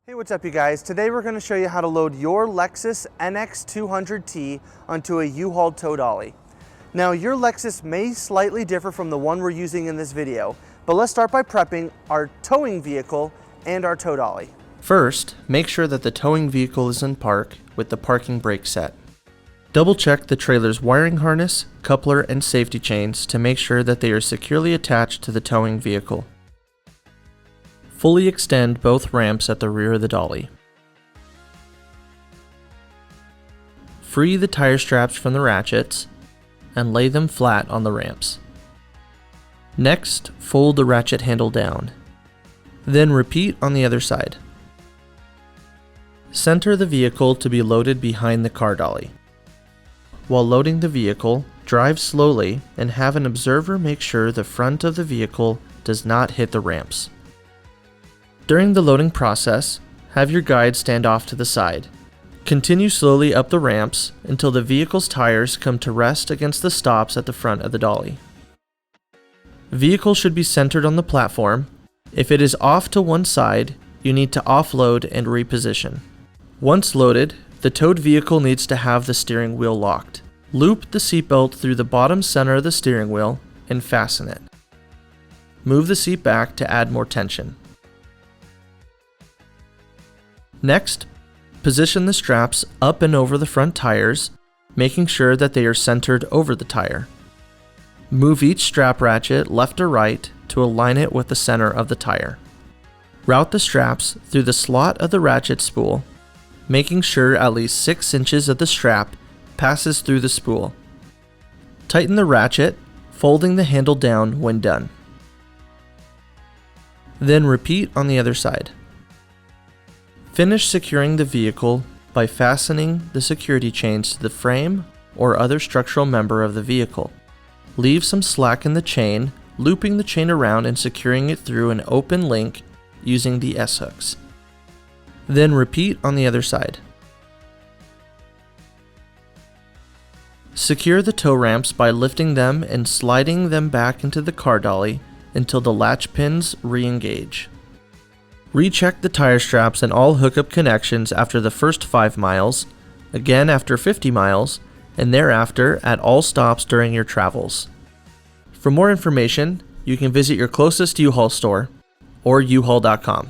Hey, what's up you guys? Today we're going to show you how to load your Lexus NX 200T onto a U-Haul Tow Dolly. Now your Lexus may slightly differ from the one we're using in this video, but let's start by prepping our towing vehicle and our tow dolly. First, make sure that the towing vehicle is in park with the parking brake set. Double check the trailer's wiring harness, coupler, and safety chains to make sure that they are securely attached to the towing vehicle. Fully extend both ramps at the rear of the dolly. Free the tire straps from the ratchets and lay them flat on the ramps. Next, fold the ratchet handle down. Then repeat on the other side. Center the vehicle to be loaded behind the car dolly. While loading the vehicle, drive slowly and have an observer make sure the front of the vehicle does not hit the ramps. During the loading process, have your guide stand off to the side. Continue slowly up the ramps until the vehicle's tires come to rest against the stops at the front of the dolly. Vehicle should be centered on the platform. If it is off to one side, you need to offload and reposition. Once loaded, the towed vehicle needs to have the steering wheel locked. Loop the seatbelt through the bottom center of the steering wheel and fasten it. Move the seat back to add more tension. Next, position the straps up and over the front tires, making sure that they are centered over the tire. Move each strap ratchet left or right to align it with the center of the tire. Route the straps through the slot of the ratchet spool, making sure at least 6 inches of the strap passes through the spool. Tighten the ratchet, folding the handle down when done. Then repeat on the other side. Finish securing the vehicle by fastening the security chains to the frame or other structural member of the vehicle. Leave some slack in the chain, looping the chain around and securing it through an open link using the S-hooks. Then repeat on the other side. Secure the tow ramps by lifting them and sliding them back into the car dolly until the latch pins re-engage. Recheck the tire straps and all hookup connections after the first 5 miles, again after 50 miles, and thereafter at all stops during your travels. For more information, you can visit your closest U-Haul store or uhaul.com.